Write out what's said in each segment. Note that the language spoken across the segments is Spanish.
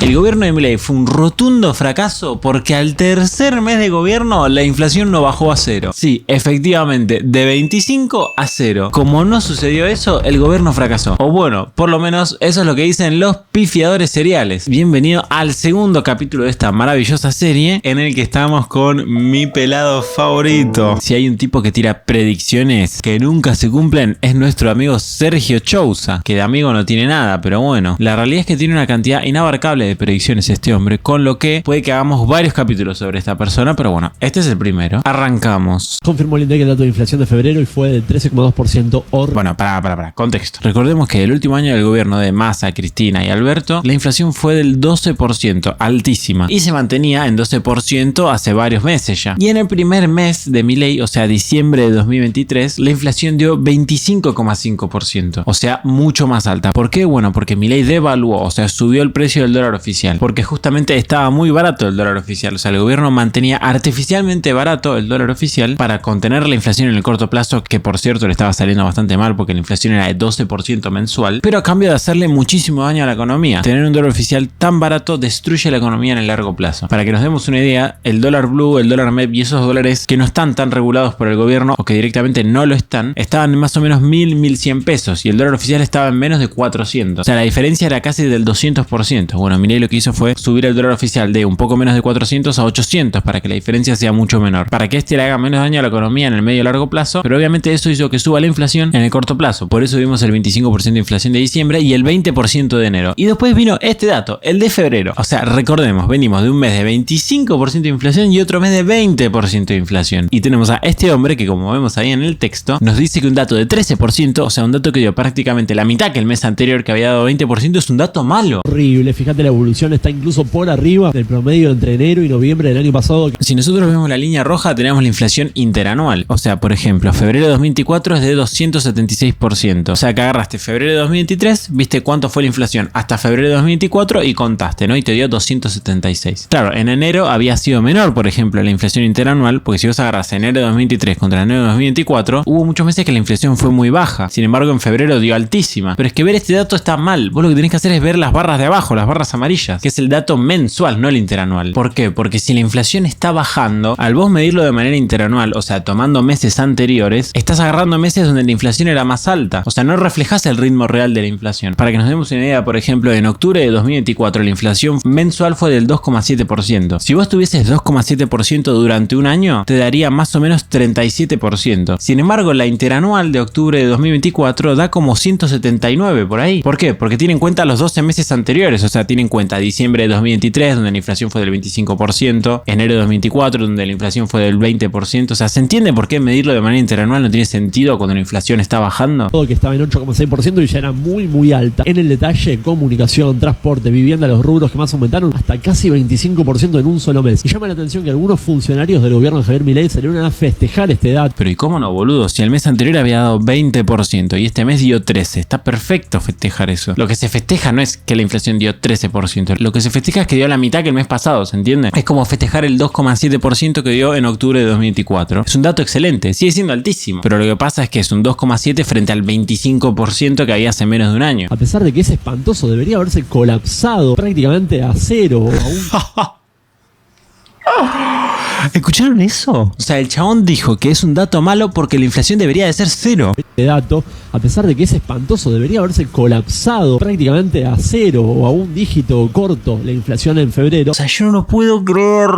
El gobierno de Milei fue un rotundo fracaso porque al tercer mes de gobierno la inflación no bajó a cero. Sí, efectivamente, de 25 a 0. Como no sucedió eso, el gobierno fracasó. O bueno, por lo menos eso es lo que dicen los pifiadores seriales. Bienvenido al segundo capítulo de esta maravillosa serie en el que estamos con mi pelado favorito. Si hay un tipo que tira predicciones que nunca se cumplen, es nuestro amigo Sergio Chousa, que de amigo no tiene nada, pero bueno, la realidad es que tiene una cantidad inabarcable de predicciones este hombre, con lo que puede que hagamos varios capítulos sobre esta persona, pero bueno, este es el primero. Arrancamos. Confirmó el INDEC el dato de inflación de febrero y fue del 13,2%. Bueno, para, contexto. Recordemos que el último año del gobierno de Massa, Cristina y Alberto, la inflación fue del 12%, altísima, y se mantenía en 12% hace varios meses ya. Y en el primer mes de Milei, o sea, diciembre de 2023, la inflación dio 25,5%, o sea, mucho más alta. ¿Por qué? Bueno, porque Milei devaluó, o sea, subió el precio del dólar oficial, porque justamente estaba muy barato el dólar oficial, o sea, el gobierno mantenía artificialmente barato el dólar oficial para contener la inflación en el corto plazo, que por cierto le estaba saliendo bastante mal porque la inflación era de 12% mensual, pero a cambio de hacerle muchísimo daño a la economía. Tener un dólar oficial tan barato destruye la economía en el largo plazo. Para que nos demos una idea, el dólar blue, el dólar MEP y esos dólares que no están tan regulados por el gobierno o que directamente no lo están, estaban en más o menos 1.100 pesos y el dólar oficial estaba en menos de 400. O sea, la diferencia era casi del 200%. Bueno, Milei lo que hizo fue subir el dólar oficial de un poco menos de 400 a 800 para que la diferencia sea mucho menor, para que le haga menos daño a la economía en el medio y largo plazo, pero obviamente eso hizo que suba la inflación en el corto plazo. Por eso vimos el 25% de inflación de diciembre y el 20% de enero. Y después vino este dato, el de febrero. O sea, recordemos, venimos de un mes de 25% de inflación y otro mes de 20% de inflación. Y tenemos a este hombre que, como vemos ahí en el texto, nos dice que un dato de 13%, o sea, un dato que dio prácticamente la mitad que el mes anterior que había dado 20%, es un dato malo. Horrible, fíjate, la evolución está incluso por arriba del promedio entre enero y noviembre del año pasado. Si nosotros vemos la línea roja, tenemos la inflación interanual. O sea, por ejemplo, febrero de 2024 es de 276%. O sea, que agarraste febrero de 2023, viste cuánto fue la inflación hasta febrero de 2024 y contaste, ¿no? Y te dio 276. Claro, en enero había sido menor, por ejemplo, la inflación interanual, porque si vos agarras enero de 2023 contra enero de 2024, hubo muchos meses que la inflación fue muy baja. Sin embargo, en febrero dio altísima. Pero es que ver este dato está mal. Vos lo que tenés que hacer es ver las barras de abajo, las barras amarillas, que es el dato mensual, no el interanual. ¿Por qué? Porque si la inflación está bajando, al vos medirlo de manera interanual, o sea, tomando meses anteriores, estás agarrando meses donde la inflación era más alta. O sea, no reflejás el ritmo real de la inflación. Para que nos demos una idea, por ejemplo, en octubre de 2024 la inflación mensual fue del 2,7%. Si vos tuvieses 2,7% durante un año, te daría más o menos 37%. Sin embargo, la interanual de octubre de 2024 da como 179 por ahí. ¿Por qué? Porque tiene en cuenta los 12 meses anteriores. O sea, tiene en cuenta diciembre de 2023, donde la inflación fue del 25%, enero de 2024, donde la inflación fue del 20%. O sea, ¿se entiende por qué medirlo de manera interanual no tiene sentido cuando la inflación está bajando? Todo que estaba en 8,6% y ya era muy alta. En el detalle, comunicación, transporte, vivienda, los rubros que más aumentaron hasta casi 25% en un solo mes. Y llama la atención que algunos funcionarios del gobierno de Javier Milei salieron a festejar este dato. Pero ¿y cómo no, boludo? Si el mes anterior había dado 20% y este mes dio 13%. Está perfecto festejar eso. Lo que se festeja no es que la inflación dio 13%. Lo que se festeja es que dio la mitad que el mes pasado, ¿se entiende? Es como festejar el 2,7% que dio en octubre de 2024. Es un dato excelente, sigue siendo altísimo, pero lo que pasa es que es un 2,7 frente al 25% que había hace menos de un año. A pesar de que es espantoso, debería haberse colapsado prácticamente a cero o a un... ¿Escucharon eso? O sea, el chabón dijo que es un dato malo porque la inflación debería de ser cero. Este dato, a pesar de que es espantoso, debería haberse colapsado prácticamente a cero o a un dígito corto la inflación en febrero. O sea, yo no lo puedo creer.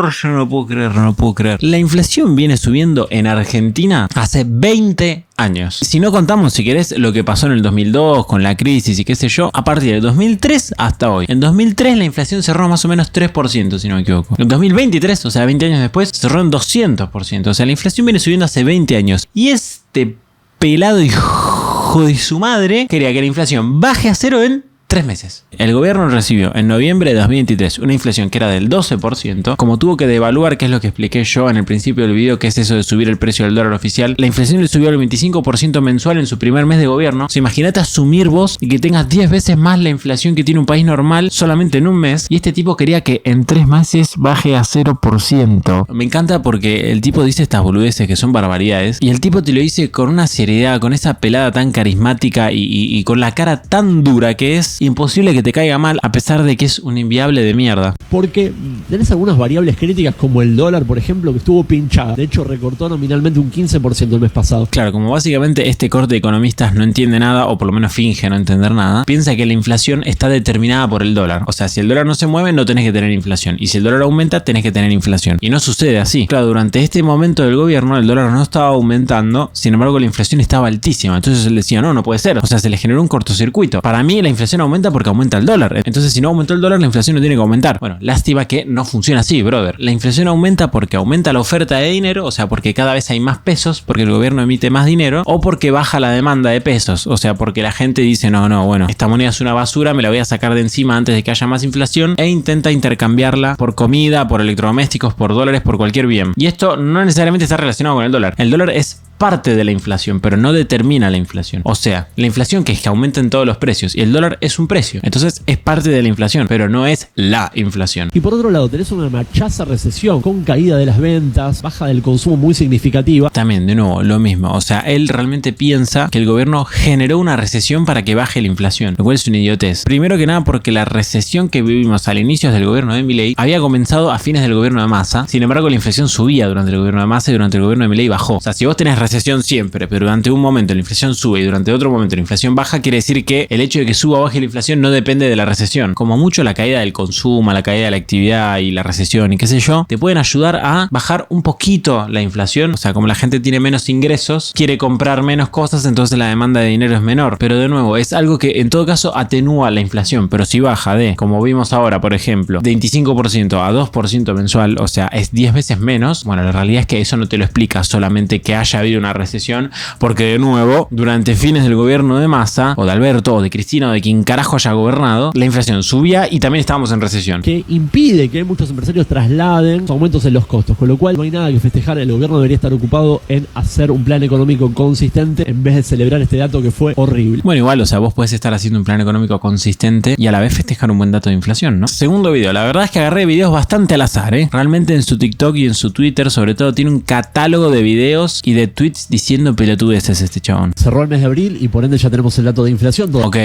La inflación viene subiendo en Argentina hace 20 años. Si no contamos, si querés, lo que pasó en el 2002 con la crisis y qué sé yo, a partir del 2003 hasta hoy. En 2003 la inflación cerró más o menos 3%, si no me equivoco. En 2023, o sea, 20 años después, cerró en 200%. O sea, la inflación viene subiendo hace 20 años. Y este pelado hijo de su madre quería que la inflación baje a cero en 3 meses. El gobierno recibió en noviembre de 2023 una inflación que era del 12%. Como tuvo que devaluar, que es lo que expliqué yo en el principio del video, que es eso de subir el precio del dólar oficial, la inflación le subió al 25% mensual en su primer mes de gobierno. O sea, imagínate asumir vos y que tengas 10 veces más la inflación que tiene un país normal solamente en un mes. Y este tipo quería que en 3 meses baje a 0%. Me encanta porque el tipo dice estas boludeces que son barbaridades. Y el tipo te lo dice con una seriedad, con esa pelada tan carismática y con la cara tan dura que es. imposible que te caiga mal a pesar de que es un inviable de mierda. Porque tenés algunas variables críticas como el dólar, por ejemplo, que estuvo pinchada. De hecho, recortó nominalmente un 15% el mes pasado. Claro, como básicamente este corte de economistas no entiende nada, o por lo menos finge no entender nada, piensa que la inflación está determinada por el dólar. O sea, si el dólar no se mueve, no tenés que tener inflación. Y si el dólar aumenta, tenés que tener inflación. Y no sucede así. Claro, durante este momento del gobierno, el dólar no estaba aumentando, sin embargo, la inflación estaba altísima. Entonces él decía, no puede ser. O sea, se le generó un cortocircuito. Para mí, la inflación aumenta porque aumenta el dólar. Entonces, si no aumentó el dólar, la inflación no tiene que aumentar. Bueno, lástima que no funciona así, brother. La inflación aumenta porque aumenta la oferta de dinero, o sea, porque cada vez hay más pesos, porque el gobierno emite más dinero, o porque baja la demanda de pesos, o sea, porque la gente dice, bueno, esta moneda es una basura, me la voy a sacar de encima antes de que haya más inflación, e intenta intercambiarla por comida, por electrodomésticos, por dólares, por cualquier bien. Y esto no necesariamente está relacionado con el dólar. El dólar es parte de la inflación, pero no determina la inflación. O sea, la inflación que es que aumenten todos los precios y el dólar es un precio. Entonces es parte de la inflación, pero no es la inflación. Y por otro lado, tenés una machaza recesión con caída de las ventas, baja del consumo muy significativa. También, de nuevo, lo mismo. O sea, él realmente piensa que el gobierno generó una recesión para que baje la inflación, lo cual es una idiotez. Primero que nada porque la recesión que vivimos al inicio del gobierno de Milei había comenzado a fines del gobierno de Massa. Sin embargo, la inflación subía durante el gobierno de Massa y durante el gobierno de Milei bajó. O sea, si vos tenés recesión siempre, pero durante un momento la inflación sube y durante otro momento la inflación baja, quiere decir que el hecho de que suba o baje la inflación no depende de la recesión. Como mucho la caída del consumo, la caída de la actividad y la recesión y qué sé yo, te pueden ayudar a bajar un poquito la inflación. O sea, como la gente tiene menos ingresos, quiere comprar menos cosas, entonces la demanda de dinero es menor. Pero de nuevo, es algo que en todo caso atenúa la inflación, pero si baja de, como vimos ahora, por ejemplo, de 25% a 2% mensual, o sea, es 10 veces menos, bueno, la realidad es que eso no te lo explica solamente que haya habido una recesión, porque de nuevo, durante fines del gobierno de Massa, o de Alberto, o de Cristina, o de quien carajo haya gobernado, la inflación subía y también estábamos en recesión. Que impide que muchos empresarios trasladen aumentos en los costos, con lo cual no hay nada que festejar. El gobierno debería estar ocupado en hacer un plan económico consistente en vez de celebrar este dato que fue horrible. Bueno, igual, o sea, vos podés estar haciendo un plan económico consistente y a la vez festejar un buen dato de inflación, ¿no? Segundo video, la verdad es que agarré videos bastante al azar, ¿eh? Realmente en su TikTok y en su Twitter, sobre todo, tiene un catálogo de videos y de tweets diciendo pelotudeces este chabón. Cerró el mes de abril y por ende ya tenemos el dato de inflación. Ok,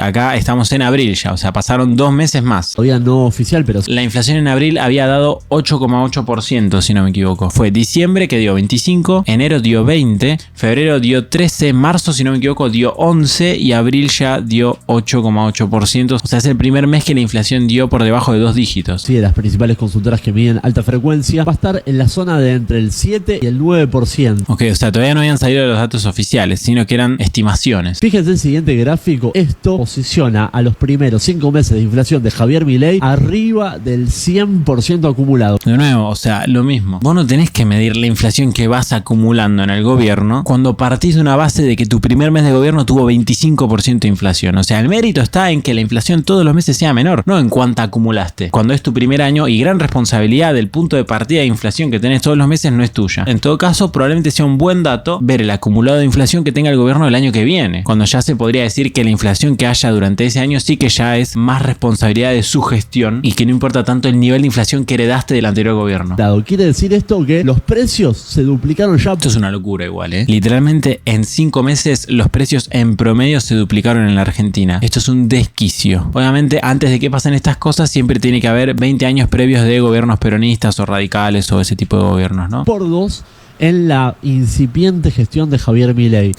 acá estamos en abril ya, o sea, pasaron 2 meses más. Todavía no oficial, pero la inflación en abril había dado 8,8%, si no me equivoco. Fue diciembre que dio 25, enero dio 20, febrero dio 13, marzo, si no me equivoco, dio 11 y abril ya dio 8,8%. O sea, es el primer mes que la inflación dio por debajo de 2 dígitos. Sí, de las principales consultoras que miden alta frecuencia, va a estar en la zona de entre el 7 y el 9%. Ok, o sea, todavía no habían salido los datos oficiales, sino que eran estimaciones. Fíjense el siguiente gráfico. Esto posiciona a los primeros 5 meses de inflación de Javier Milei arriba del 100% acumulado. De nuevo, o sea, lo mismo. Vos no tenés que medir la inflación que vas acumulando en el gobierno cuando partís de una base de que tu primer mes de gobierno tuvo 25% de inflación. O sea, el mérito está en que la inflación todos los meses sea menor, no en cuánta acumulaste. Cuando es tu primer año y gran responsabilidad del punto de partida de inflación que tenés todos los meses no es tuya. En todo caso, probablemente sea un buen dato ver el acumulado de inflación que tenga el gobierno el año que viene, cuando ya se podría decir que la inflación que haya durante ese año sí que ya es más responsabilidad de su gestión y que no importa tanto el nivel de inflación que heredaste del anterior gobierno. Quiere decir esto que los precios se duplicaron ya. Esto es una locura igual, ¿eh? Literalmente en 5 meses los precios en promedio se duplicaron en la Argentina. Esto es un desquicio. Obviamente antes de que pasen estas cosas siempre tiene que haber 20 años previos de gobiernos peronistas o radicales o ese tipo de gobiernos, ¿no? Por 2 en la incipiente gestión de Javier Milei.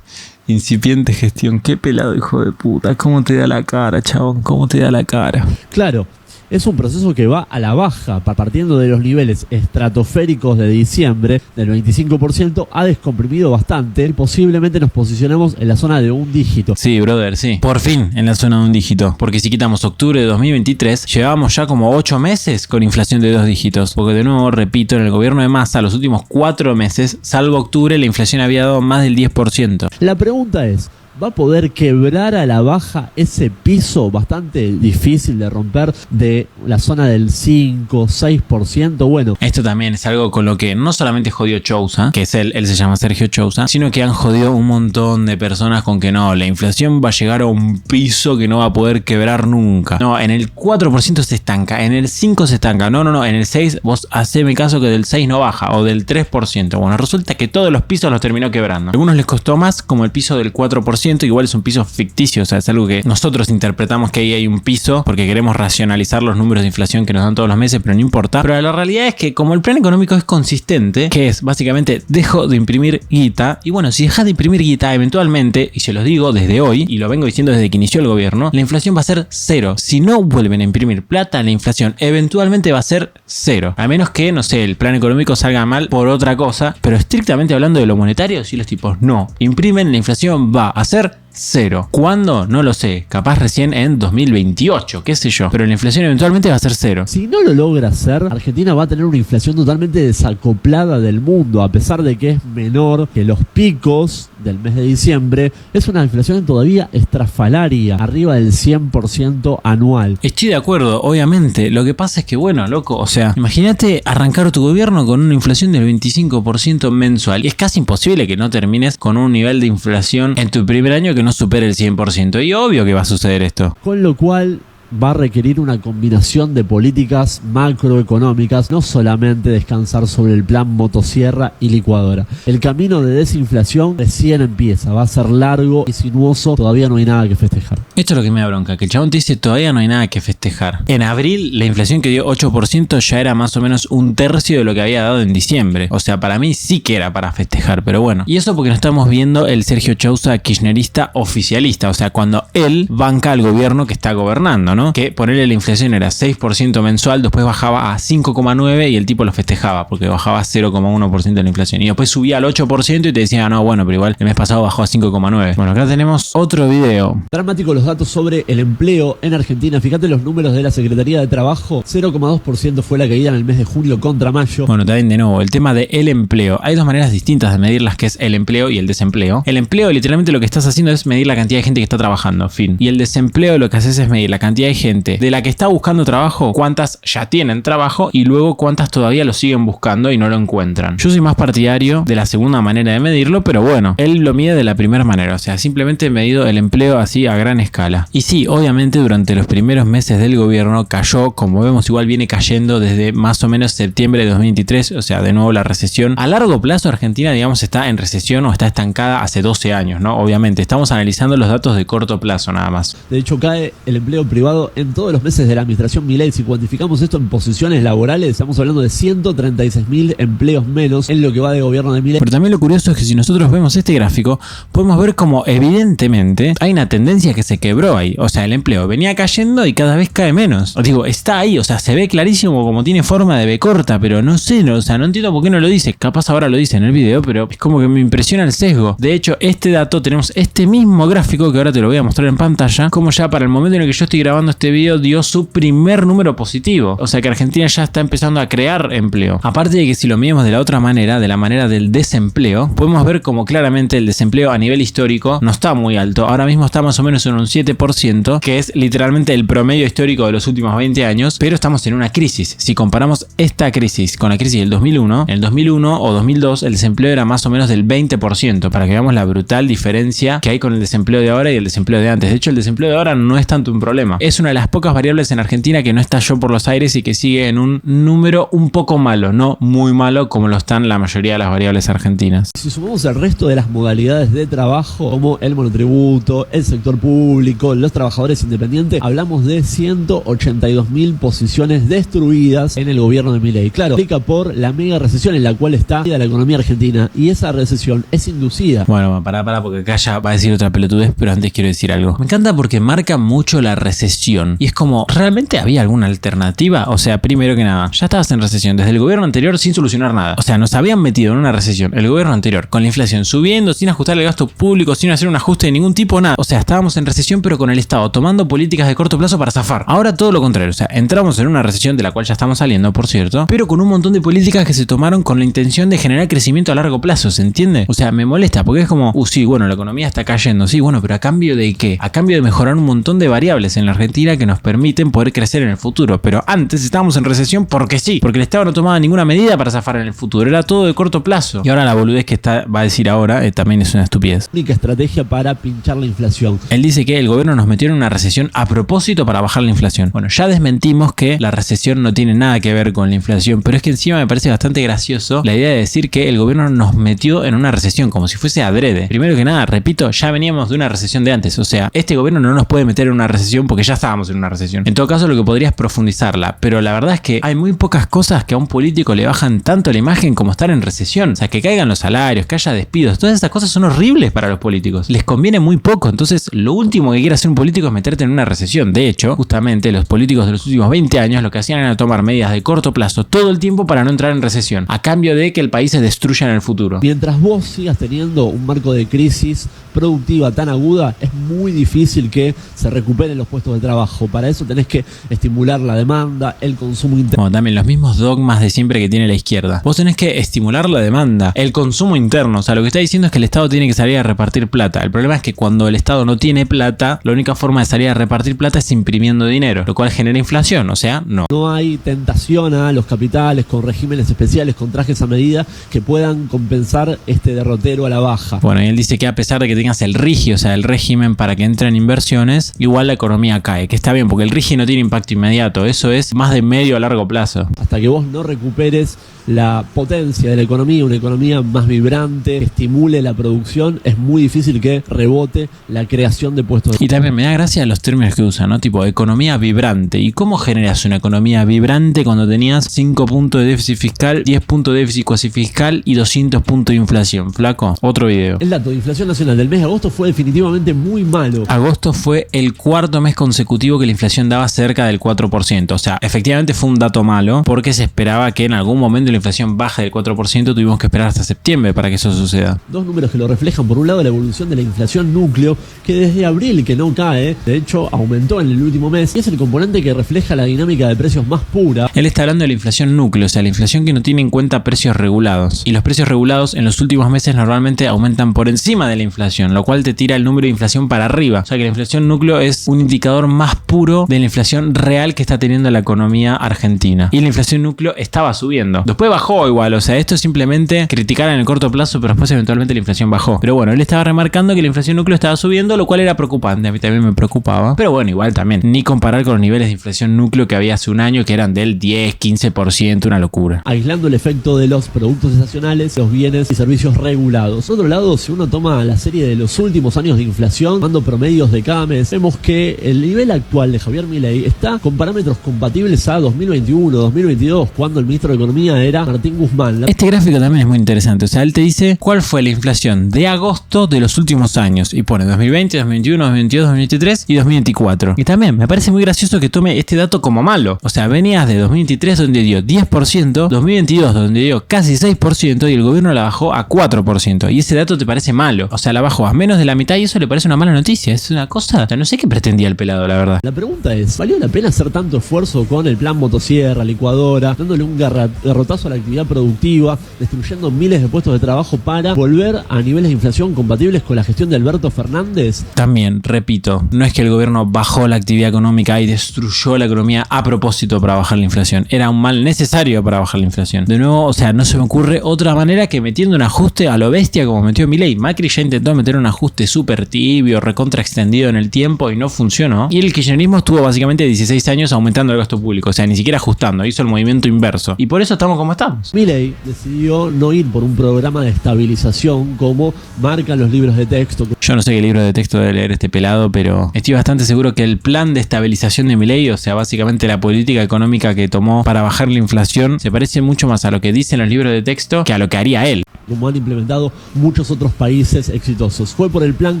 Incipiente gestión, qué pelado hijo de puta. ¿Cómo te da la cara, chabón? ¿Cómo te da la cara? Claro, es un proceso que va a la baja, partiendo de los niveles estratosféricos de diciembre del 25%, ha descomprimido bastante y posiblemente nos posicionemos en la zona de un dígito. Sí, brother, sí. Por fin en la zona de un dígito. Porque si quitamos octubre de 2023, llevábamos ya como 8 meses con inflación de 2 dígitos. Porque de nuevo, repito, en el gobierno de Massa, los últimos 4 meses, salvo octubre, la inflación había dado más del 10%. La pregunta es, ¿va a poder quebrar a la baja ese piso bastante difícil de romper de la zona del 5, 6%? Bueno, esto también es algo con lo que no solamente jodió Chousa, que es él se llama Sergio Chousa, sino que han jodido un montón de personas con que no, la inflación va a llegar a un piso que no va a poder quebrar nunca. No, en el 4% se estanca, en el 5% se estanca, no, en el 6% vos haceme caso que del 6% no baja, o del 3%. Bueno, resulta que todos los pisos los terminó quebrando. A algunos les costó más, como el piso del 4%, 12%, igual es un piso ficticio, o sea, es algo que nosotros interpretamos que ahí hay un piso porque queremos racionalizar los números de inflación que nos dan todos los meses, pero no importa. Pero la realidad es que como el plan económico es consistente, que es básicamente dejo de imprimir guita, y bueno, si dejas de imprimir guita, eventualmente, y se los digo desde hoy, y lo vengo diciendo desde que inició el gobierno, la inflación va a ser cero. Si no vuelven a imprimir plata, la inflación eventualmente va a ser cero. A menos que, no sé, el plan económico salga mal por otra cosa, pero estrictamente hablando de lo monetario, si los tipos no imprimen, la inflación va a ser cero. ¿Cuándo? No lo sé. Capaz recién en 2028, qué sé yo. Pero la inflación eventualmente va a ser cero. Si no lo logra hacer, Argentina va a tener una inflación totalmente desacoplada del mundo, a pesar de que es menor que los picos del mes de diciembre. Es una inflación todavía estrafalaria, arriba del 100% anual. Estoy de acuerdo, obviamente. Lo que pasa es que, bueno, loco, o sea, imagínate arrancar tu gobierno con una inflación del 25% mensual. Y es casi imposible que no termines con un nivel de inflación en tu primer año que no supere el 100%. Y obvio que va a suceder esto. Con lo cual va a requerir una combinación de políticas macroeconómicas, no solamente descansar sobre el plan motosierra y licuadora. El camino de desinflación recién empieza, va a ser largo y sinuoso, todavía no hay nada que festejar. Esto es lo que me da bronca, que el chabón te dice todavía no hay nada que festejar. En abril la inflación que dio 8% ya era más o menos un tercio de lo que había dado en diciembre. O sea, para mí sí que era para festejar, pero bueno. Y eso porque no estamos viendo el Sergio Chauza kirchnerista oficialista, o sea, cuando él banca al gobierno que está gobernando, ¿no? Que ponerle la inflación era 6% mensual, después bajaba a 5,9% y el tipo lo festejaba porque bajaba a 0,1% de la inflación. Y después subía al 8% y te decía, no, bueno, pero igual el mes pasado bajó a 5,9%. Bueno, acá tenemos otro video. Dramático los datos sobre el empleo en Argentina. Fíjate los números de la Secretaría de Trabajo. 0,2% fue la caída en el mes de julio contra mayo. Bueno, también de nuevo, el tema del empleo. Hay dos maneras distintas de medir las que es el empleo y el desempleo. El empleo, literalmente lo que estás haciendo es medir la cantidad de gente que está trabajando, fin. Y el desempleo lo que haces es medir la cantidad de gente de la que está buscando trabajo, cuántas ya tienen trabajo y luego cuántas todavía lo siguen buscando y no lo encuentran. Yo soy más partidario de la segunda manera de medirlo, pero bueno, él lo mide de la primera manera, o sea, simplemente he medido el empleo así a gran escala. Y sí, obviamente durante los primeros meses del gobierno cayó, como vemos igual viene cayendo desde más o menos septiembre de 2023, o sea, de nuevo la recesión. A largo plazo Argentina, digamos, está en recesión o está estancada hace 12 años, ¿no? Obviamente, estamos analizando los datos de corto plazo nada más. De hecho, cae el empleo privado en todos los meses de la administración Milei. Si cuantificamos esto en posiciones laborales, estamos hablando de 136.000 empleos menos en lo que va de gobierno de Milei. Pero también lo curioso es que si nosotros vemos este gráfico, podemos ver como evidentemente hay una tendencia que se quebró ahí. O sea, el empleo venía cayendo y cada vez cae menos. Os digo, está ahí, o sea, se ve clarísimo como tiene forma de B corta, pero no sé, no, o sea, no entiendo por qué no lo dice. Capaz ahora lo dice en el video, pero es como que me impresiona el sesgo. De hecho, este dato, tenemos este mismo gráfico que ahora te lo voy a mostrar en pantalla, como ya para el momento en el que yo estoy grabando este video dio su primer número positivo. O sea que Argentina ya está empezando a crear empleo. Aparte de que si lo medimos de la otra manera, de la manera del desempleo, podemos ver como claramente el desempleo a nivel histórico no está muy alto. Ahora mismo está más o menos en un 7%, que es literalmente el promedio histórico de los últimos 20 años, pero estamos en una crisis. Si comparamos esta crisis con la crisis del 2001, en el 2001 o 2002 el desempleo era más o menos del 20%, para que veamos la brutal diferencia que hay con el desempleo de ahora y el desempleo de antes. De hecho, el desempleo de ahora no es tanto un problema. Es una de las pocas variables en Argentina que no estalló por los aires y que sigue en un número un poco malo, no muy malo como lo están la mayoría de las variables argentinas. Si sumamos el resto de las modalidades de trabajo, como el monotributo, el sector público, los trabajadores independientes, hablamos de 182.000 posiciones destruidas en el gobierno de Milei. Claro, explica por la mega recesión en la cual está la economía argentina, y esa recesión es inducida. Bueno, pará, porque acá ya va a decir otra pelotudez, pero antes quiero decir algo. Me encanta porque marca mucho la recesión y es como, ¿realmente había alguna alternativa? O sea, primero que nada, ya estabas en recesión desde el gobierno anterior sin solucionar nada. O sea, nos habían metido en una recesión el gobierno anterior, con la inflación subiendo, sin ajustar el gasto público, sin hacer un ajuste de ningún tipo, nada. O sea, estábamos en recesión pero con el Estado tomando políticas de corto plazo para zafar. Ahora todo lo contrario, o sea, entramos en una recesión de la cual ya estamos saliendo, por cierto, pero con un montón de políticas que se tomaron con la intención de generar crecimiento a largo plazo, ¿se entiende? O sea, me molesta porque es como, sí, bueno, la economía está cayendo, sí, bueno, pero ¿a cambio de qué? A cambio de mejorar un montón de variables en la Argentina. mentira que nos permiten poder crecer en el futuro. Pero antes estábamos en recesión porque sí, porque el Estado no tomaba ninguna medida para zafar en el futuro, era todo de corto plazo. Y ahora la boludez que va a decir ahora también es una estupidez. Única estrategia para pinchar la inflación. Él dice que el gobierno nos metió en una recesión a propósito para bajar la inflación. Bueno, ya desmentimos que la recesión no tiene nada que ver con la inflación, pero es que encima me parece bastante gracioso la idea de decir que el gobierno nos metió en una recesión, como si fuese adrede. Primero que nada, repito, ya veníamos de una recesión de antes, o sea, este gobierno no nos puede meter en una recesión porque ya estábamos en una recesión. En todo caso, lo que podría es profundizarla, pero la verdad es que hay muy pocas cosas que a un político le bajan tanto la imagen como estar en recesión. O sea, que caigan los salarios, que haya despidos, todas esas cosas son horribles para los políticos. Les conviene muy poco, entonces lo último que quiere hacer un político es meterte en una recesión. De hecho, justamente los políticos de los últimos 20 años lo que hacían era tomar medidas de corto plazo todo el tiempo para no entrar en recesión, a cambio de que el país se destruya en el futuro. Mientras vos sigas teniendo un marco de crisis productiva tan aguda, es muy difícil que se recuperen los puestos de trabajo. Para eso tenés que estimular la demanda, el consumo interno. Bueno, también los mismos dogmas de siempre que tiene la izquierda. Vos tenés que estimular la demanda, el consumo interno. O sea, lo que está diciendo es que el Estado tiene que salir a repartir plata. El problema es que cuando el Estado no tiene plata, la única forma de salir a repartir plata es imprimiendo dinero, lo cual genera inflación. O sea, no. No hay tentación a los capitales con regímenes especiales, con trajes a medida que puedan compensar este derrotero a la baja. Bueno, y él dice que a pesar de que tengas el RIGI, o sea, el régimen para que entren inversiones, igual la economía cae, que está bien, porque el RIGI no tiene impacto inmediato, eso es más de medio a largo plazo. Hasta que vos no recuperes la potencia de la economía, una economía más vibrante, que estimule la producción, es muy difícil que rebote la creación de puestos de... Y también me da gracia los términos que usan, ¿no? Tipo, economía vibrante. ¿Y cómo generas una economía vibrante cuando tenías 5 puntos de déficit fiscal, 10 puntos de déficit cuasi fiscal y 200 puntos de inflación? Flaco, otro video. El dato de inflación nacional del mes de agosto fue definitivamente muy malo. Agosto fue el cuarto mes consecutivo que la inflación daba cerca del 4%. O sea, efectivamente fue un dato malo porque se esperaba que en algún momento la inflación baje del 4%, tuvimos que esperar hasta septiembre para que eso suceda. Dos números que lo reflejan. Por un lado, la evolución de la inflación núcleo, que desde abril que no cae, de hecho aumentó en el último mes, y es el componente que refleja la dinámica de precios más pura. Él está hablando de la inflación núcleo, o sea, la inflación que no tiene en cuenta precios regulados. Y los precios regulados en los últimos meses normalmente aumentan por encima de la inflación, lo cual te tira el número de inflación para arriba. O sea que la inflación núcleo es un indicador más puro de la inflación real que está teniendo la economía argentina. Y la inflación núcleo estaba subiendo. Después bajó igual, o sea, esto es simplemente criticar en el corto plazo, pero después eventualmente la inflación bajó. Pero bueno, él estaba remarcando que la inflación núcleo estaba subiendo, lo cual era preocupante. A mí también me preocupaba. Pero bueno, igual también. Ni comparar con los niveles de inflación núcleo que había hace un año, que eran del 10, 15%, una locura. Aislando el efecto de los productos estacionales, los bienes y servicios regulados. Por otro lado, si uno toma la serie de los últimos años de inflación, dando promedios de cada mes, vemos que el nivel actual de Javier Milei está con parámetros compatibles a 2021, 2022, cuando el ministro de Economía era Martín Guzmán. Este gráfico también es muy interesante. O sea, él te dice cuál fue la inflación de agosto de los últimos años. Y pone 2020, 2021, 2022, 2023 y 2024. Y también me parece muy gracioso que tome este dato como malo. O sea, venías de 2023 donde dio 10%, 2022 donde dio casi 6% y el gobierno la bajó a 4%. Y ese dato te parece malo. O sea, la bajó a menos de la mitad y eso le parece una mala noticia. Es una cosa... O sea, no sé qué pretendía el pelado, la verdad. La pregunta es, ¿valió la pena hacer tanto esfuerzo con el plan motosierra, licuadora, dándole un garrotazo a la actividad productiva, destruyendo miles de puestos de trabajo para volver a niveles de inflación compatibles con la gestión de Alberto Fernández? También, repito, no es que el gobierno bajó la actividad económica y destruyó la economía a propósito para bajar la inflación. Era un mal necesario para bajar la inflación. De nuevo, o sea, no se me ocurre otra manera que metiendo un ajuste a lo bestia como metió Milei. Macri ya intentó meter un ajuste súper tibio, recontra extendido en el tiempo y no funcionó. Y el kirchnerismo estuvo básicamente 16 años aumentando el gasto público, o sea, ni siquiera ajustando, hizo el movimiento inverso. Y por eso estamos como estamos. Milei decidió no ir por un programa de estabilización como marcan los libros de texto. Yo no sé qué libro de texto debe leer este pelado, pero estoy bastante seguro que el plan de estabilización de Milei, o sea, básicamente la política económica que tomó para bajar la inflación, se parece mucho más a lo que dicen los libros de texto que a lo que haría él. Como han implementado muchos otros países exitosos. Fue por el plan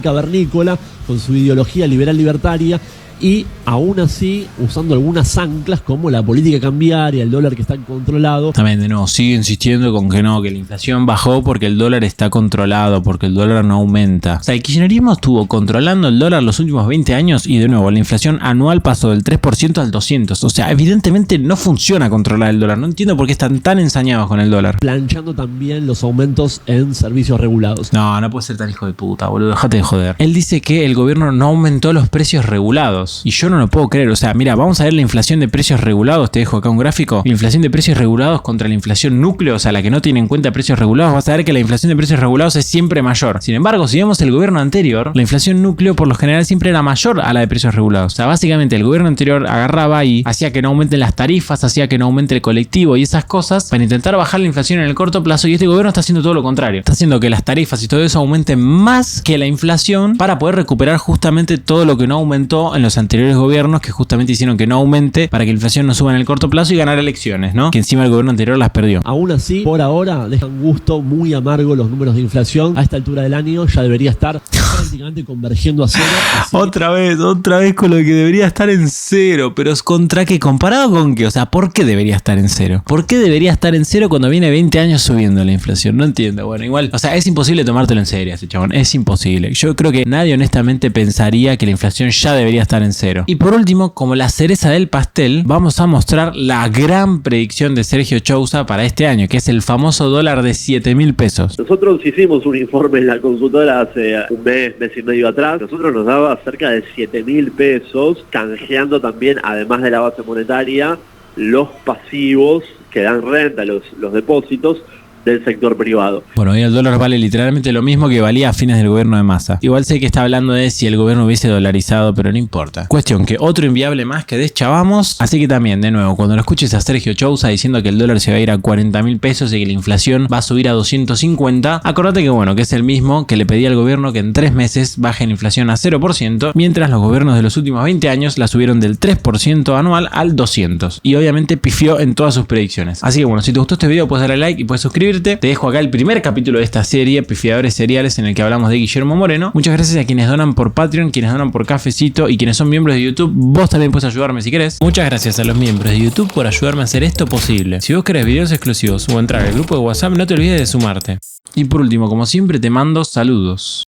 cavernícola, con su ideología liberal libertaria, y aún así usando algunas anclas como la política cambiaria, el dólar que está controlado. También de nuevo sigue insistiendo con que no, que la inflación bajó porque el dólar está controlado, porque el dólar no aumenta. O sea, el kirchnerismo estuvo controlando el dólar los últimos 20 años y de nuevo la inflación anual pasó del 3% al 200%. O sea, evidentemente no funciona controlar el dólar. No entiendo por qué están tan ensañados con el dólar. Planchando también los aumentos en servicios regulados. No puede ser tan hijo de puta, boludo, déjate de joder. Él dice que el gobierno no aumentó los precios regulados. regulados. Y yo no lo puedo creer. O sea, mira, vamos a ver la inflación de precios regulados. Te dejo acá un gráfico. La inflación de precios regulados contra la inflación núcleo, o sea, la que no tiene en cuenta precios regulados. Vas a ver que la inflación de precios regulados es siempre mayor. Sin embargo, si vemos el gobierno anterior, la inflación núcleo por lo general siempre era mayor a la de precios regulados. O sea, básicamente el gobierno anterior agarraba y hacía que no aumenten las tarifas, hacía que no aumente el colectivo y esas cosas para intentar bajar la inflación en el corto plazo. Y este gobierno está haciendo todo lo contrario. Está haciendo que las tarifas y todo eso aumenten más que la inflación para poder recuperar justamente todo lo que no aumentó en los anteriores gobiernos, que justamente hicieron que no aumente para que la inflación no suba en el corto plazo y ganar elecciones, ¿no? Que encima el gobierno anterior las perdió. Aún así, por ahora, dejan gusto muy amargo los números de inflación. A esta altura del año ya debería estar prácticamente convergiendo a cero. Otra vez con lo que debería estar en cero. Pero es contra qué, comparado con qué. O sea, ¿por qué debería estar en cero? ¿Por qué debería estar en cero cuando viene 20 años subiendo la inflación? No entiendo. Bueno, igual, o sea, es imposible tomártelo en serio ese chabón. Es imposible. Yo creo que nadie honestamente pensaría que la inflación ya debería estar en cero. Y por último, como la cereza del pastel, vamos a mostrar la gran predicción de Sergio Chousa para este año, que es el famoso dólar de 7.000 pesos. Nosotros hicimos un informe en la consultora hace un mes y medio atrás. Nosotros nos daba cerca de 7.000 pesos, canjeando también, además de la base monetaria, los pasivos que dan renta, los depósitos del sector privado. Bueno, hoy el dólar vale literalmente lo mismo que valía a fines del gobierno de Massa. Igual sé que está hablando de si el gobierno hubiese dolarizado, pero no importa. Cuestión que otro inviable más que deschavamos. Así que también, de nuevo, cuando lo escuches a Sergio Chousa diciendo que el dólar se va a ir a 40.000 pesos y que la inflación va a subir a 250, acordate que bueno, que es el mismo que le pedía al gobierno que en 3 meses baje la inflación a 0%, mientras los gobiernos de los últimos 20 años la subieron del 3% anual al 200%. Y obviamente pifió en todas sus predicciones. Así que bueno, si te gustó este video puedes darle like y puedes suscribirte. Te dejo acá el primer capítulo de esta serie, Pifiadores Seriales, en el que hablamos de Guillermo Moreno. Muchas gracias a quienes donan por Patreon, quienes donan por Cafecito y quienes son miembros de YouTube. Vos también puedes ayudarme si querés. Muchas gracias a los miembros de YouTube por ayudarme a hacer esto posible. Si vos querés videos exclusivos o entrar al grupo de WhatsApp, no te olvides de sumarte. Y por último, como siempre, te mando saludos.